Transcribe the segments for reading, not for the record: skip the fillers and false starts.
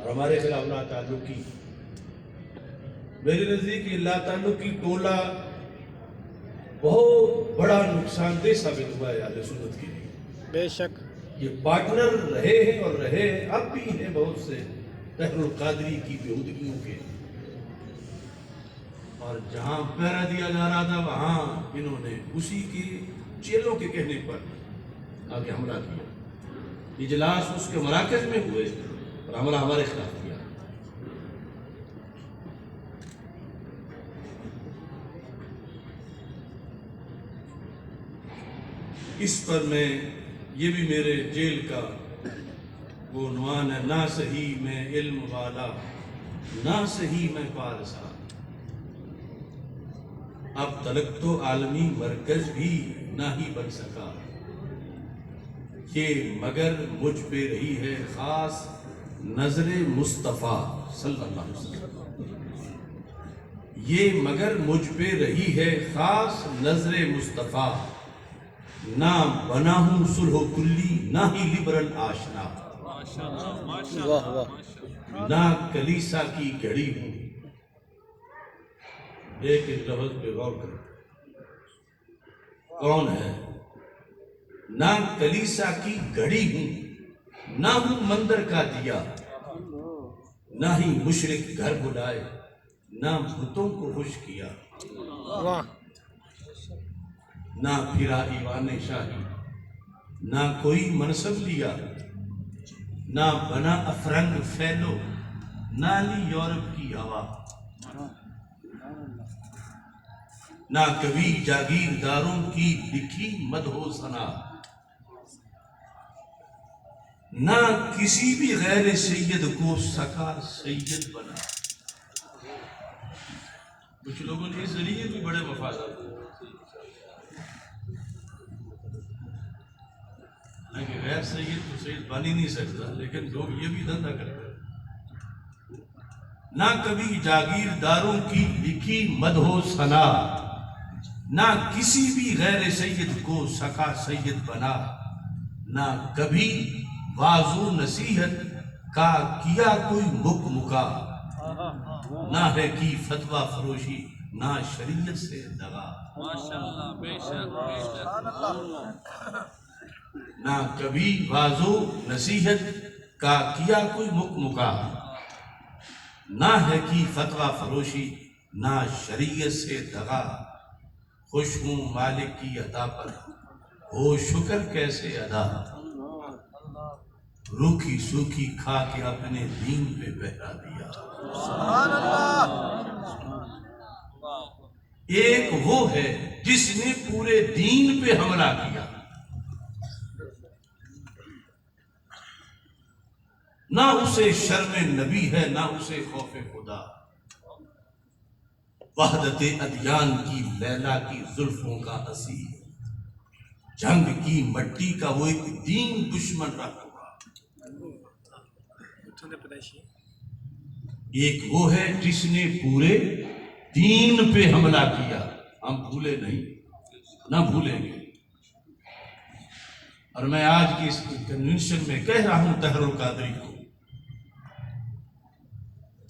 اور ہمارے خلاف لا تعلق کی، میرے نزدیک یہ لا تعلق کی ٹولہ بہت بڑا نقصان دہ ثابت ہوا ہے اہل سنت کے لیے۔ بے شک یہ پارٹنر رہے ہیں اور رہے اب بھی ہیں بہت سے طاہر القادری کی بےہودگیوں کے، اور جہاں پہرا دیا جا رہا تھا وہاں انہوں نے اسی کے چیلوں کے کہنے پر آگے حملہ کیا۔ اجلاس اس کے مراکز میں ہوئے اور حملہ ہمارے خلاف کیا۔ اس پر میں یہ بھی میرے جیل کا وہ عنوان ہے، نہ صحیح میں علم والا نہ صحیح میں پارسا، اب تلک تو عالمی مرکز بھی نہ ہی بن سکا، یہ مگر مجھ پہ رہی ہے خاص نظر مصطفیٰ صلی اللہ علیہ وسلم، یہ مگر مجھ پہ رہی ہے خاص نظر مصطفیٰ، نہ بنا ہوں صلح و کلی نہ ہی لبرل آشنا، واہ واہ نہ کلیسا کی گھڑی ہوں۔ ایک لفظ پہ غور کریں، کون ہے؟ نہ کلیسا کی گھڑی ہوں، نہ ہوں مندر کا دیا، نہ ہی مشرک گھر بلائے، نہ بتوں کو خوش کیا، واہ نہ پھرا ایوان شاہی، نہ کوئی منصب لیا، نہ بنا افرنگ فیلو، نہ لی یورپ کی ہوا، نہ کبھی جاگیرداروں کی لکھی مدح و ثنا، نہ کسی بھی غیر سید کو سکا سید بنا۔ کچھ لوگوں نے اس ذریعے بھی بڑے مفادات ہوئے کہ غیر سید تو سید بن ہی نہیں سکتا، لیکن لوگ یہ بھی دھندا کرتے ہیں۔ نہ کبھی جاگیرداروں کی لکھی مدح و ثنا، نہ کسی بھی غیر سید کو سکا سید بنا، نہ کبھی واعظ و نصیحت کا کیا کوئی مکا، نہ ہے کی فتویٰ فروشی، نہ شریعت سے دغا، نہ کبھی واعظ و نصیحت کا کیا کوئی مکا، نہ ہے کی فتویٰ فروشی، نہ شریعت سے دغا، خوش ہوں مالک کی عطا پر ہو شکر کیسے ادا، روکھی سوکھی کھا کے اپنے دین پہ بہرا دیا۔ ایک وہ ہے جس نے پورے دین پہ حملہ کیا، نہ اسے شرم نبی ہے نہ اسے خوف خدا، وحدت ادیان کی لیلا کی زلفوں کا اسیر، جنگ کی مٹی کا وہ ایک دین دشمن رہا۔ ایک وہ ہے جس نے پورے دین پہ حملہ کیا، ہم بھولے نہیں نہ بھولیں گے۔ اور میں آج کی اس کنونشن میں کہہ رہا ہوں طاہر القادری کو،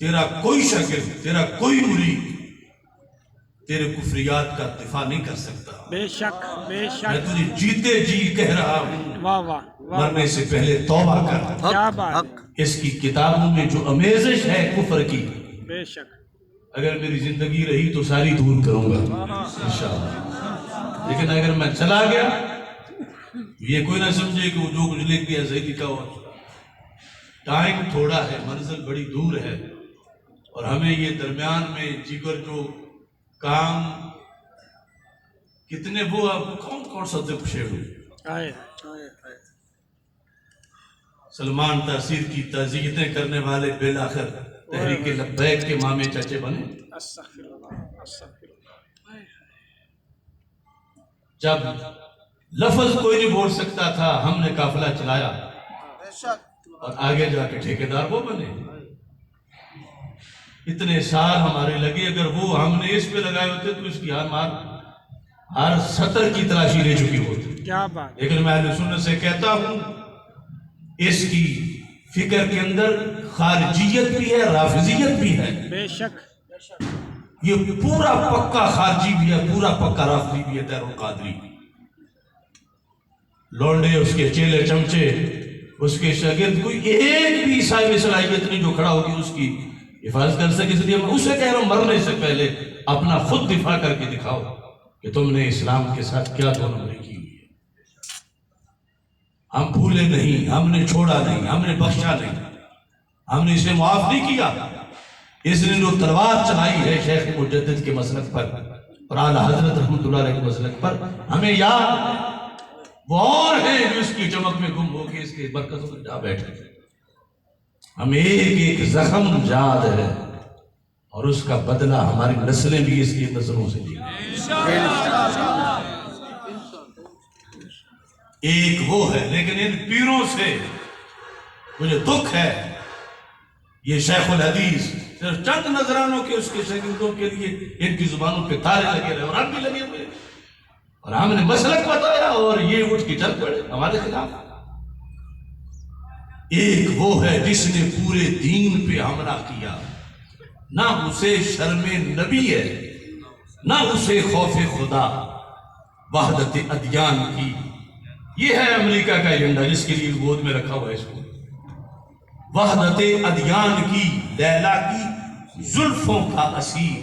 تیرا کوئی شاگرد، تیرا کوئی مرید تیرے کفریات کا دفاع نہیں کر سکتا۔ بے شک بے میں شک تجھے جیتے جی کہہ رہا ہوں، واہ واہ مرنے سے پہلے توبہ کر۔ کیا بات اس کی کتابوں میں جو امیزش ہے کفر کی، بے شک اگر میری زندگی رہی تو ساری دور کروں گا انشاءاللہ، لیکن اگر میں چلا گیا یہ کوئی نہ سمجھے کہ وہ جو کچھ لکھ دیا صحیح لکھا ہوا۔ ٹائم تھوڑا ہے، منزل بڑی دور ہے، اور ہمیں یہ درمیان میں جگر جو کام کتنے وہ اب کون سا دب پھیڑ ہوئے، آئے سلمان تاثیر کی تعزیتیں کرنے والے بالآخر تحریک لبیک کے مامے چچے بنے۔ استغفر اللہ استغفر اللہ۔ جب لفظ کوئی نہیں بول سکتا تھا ہم نے قافلہ چلایا، اور آگے جا کے ٹھیکیدار وہ بنے۔ اتنے سال ہمارے لگے، اگر وہ ہم نے اس پہ لگائے ہوتے تو اس کی ہر سطر کی تلاشی لے چکی ہوتی۔ کیا بات لیکن میں اہل سنت سے کہتا ہوں اس کی فکر کے اندر خارجیت بھی ہے، رافضیت بھی ہے. بے شک یہ پورا پکا خارجی بھی ہے، پورا پکا رافضی بھی ہے. تیر القادری لونڈے، اس کے چیلے چمچے، اس کے شاگرد، کوئی ایک بھی صاحب صلاحیت نہیں جو کھڑا ہوگی اس کی حفاظت کر سکے. اس لیے میں اسے کہہ رہا ہوں مرنے سے پہلے اپنا خود دفاع کر کے دکھاؤ کہ تم نے اسلام کے ساتھ کیا دو نمبری کی ہوئی ہے. ہم بھولے نہیں، ہم نے چھوڑا نہیں، ہم نے بخشا نہیں، ہم نے اسے معاف نہیں کیا. اس نے جو تلوار چلائی ہے شیخ مجدد کے مسلک پر اور اعلیٰ حضرت رحمۃ اللہ علیہ کے مسلک پر، ہمیں یاد ہے. وہ اور ہیں جو اس کی چمک میں گم ہو کے اس کے برکتوں میں جا بیٹھے. ہمیں ایک ایک زخم یاد ہے اور اس کا بدلہ ہماری نسلیں بھی اس کی نظروں سے لیں. ایک وہ ہے، لیکن ان پیروں سے مجھے دکھ ہے. یہ شیخ الحدیث صرف چند نذرانوں کے اس کے شاگردوں کے لیے ان کی زبانوں پہ تارے لگے رہے اور ہم بھی لگے ہوئے، اور ہم نے مسلک بتایا اور یہ اٹھ کے چل پڑے ہمارے خلاف. ایک وہ ہے جس نے پورے دین پہ حملہ کیا، نہ اسے شرم نبی ہے نہ اسے خوف خدا. وحدت ادیان کی، یہ ہے امریکہ کا ایجنڈا جس کے لیے گود میں رکھا ہوا ہے اس کو. وحدت ادیان کی، لیلا کی زلفوں کا اسیر،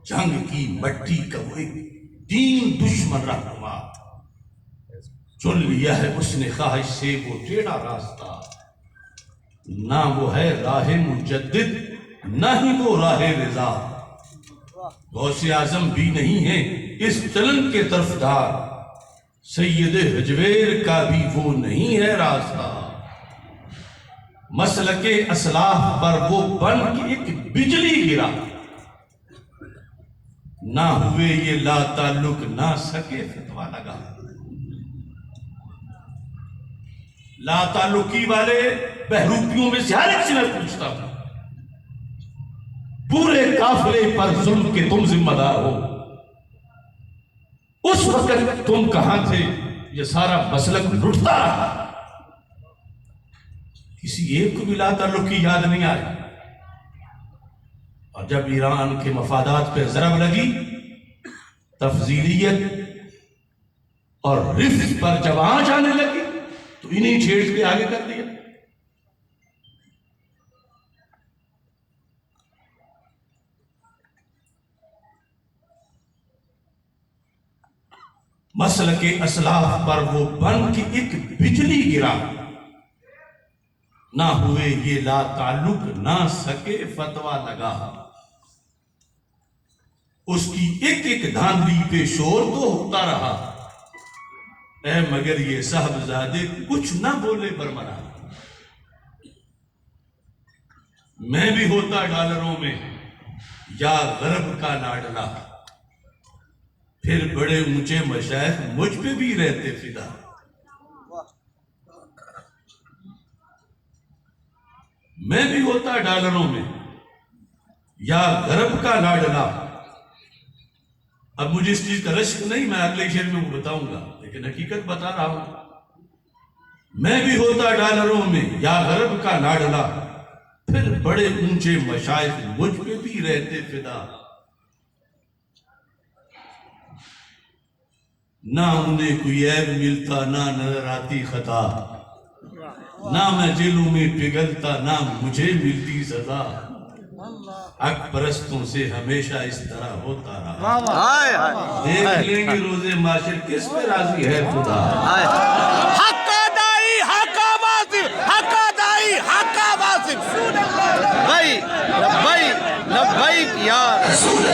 جنگ کی مٹی کا وہ ایک دین دشمن رہنما. چن لیا ہے اس نے خواہش سے وہ ٹیڑھا راستہ، نہ وہ ہے راہ مجدد نہ ہی وہ راہ رضا. غوث اعظم بھی نہیں ہے اس چلن کے طرفدار، سید حجویر کا بھی وہ نہیں ہے راستہ. مسلک اسلاف پر وہ بن کے ایک بجلی گرا، نہ ہوئے یہ لا تعلق نہ سکے فتوہ لگا. لا تعلقی والے بہروپیوں میں سے ہر ایک سے میں پوچھتا ہوں، پورے قافلے پر ظلم کے تم ذمہ دار ہو، اس وقت تم کہاں تھے؟ یہ سارا مسلک لٹتا رہا، کسی ایک کو بھی لا تعلقی یاد نہیں آئی. اور جب ایران کے مفادات پہ ضرب لگی، تفضیلیت اور رفض پر جب آنچ آنے لگی تو انہیں چھیڑ کے آگے کر دیا. مسلک اسلاف پر وہ بن کے ایک بجلی گرا، نہ ہوئے یہ لا تعلق نہ سکے فتوہ لگا. اس کی ایک ایک دھاندلی پہ شور تو ہوتا رہا، اے مگر یہ صاحبزادے کچھ نہ بولے برمرا. میں بھی ہوتا ڈالروں میں یا غرب کا لاڈلا، پھر بڑے اونچے مشائخ مجھ پہ بھی رہتے فدا. میں بھی ہوتا ڈالروں میں یا غرب کا لاڈلا. اب مجھے اس چیز کا رشک نہیں، میں اگلے شعر میں وہ بتاؤں گا، لیکن حقیقت بتا رہا ہوں. میں بھی ہوتا ڈالروں میں یا غرب کا لاڈلا، پھر بڑے اونچے مشائخ مجھ پہ بھی رہتے فدا. نہ انہیں کوئی عیب ملتا نہ نظر آتی خطا، نہ میں جیلوں میں پگھلتا نہ مجھے ملتی سزا. حق پرستوں سے ہمیشہ اس طرح ہوتا رہا، دیکھ لیں گے روز معاشر کس پہ راضی ہے خدا. حق دائی حق واصف، حق دائی حق واصف. لبیک لبیک یا رسول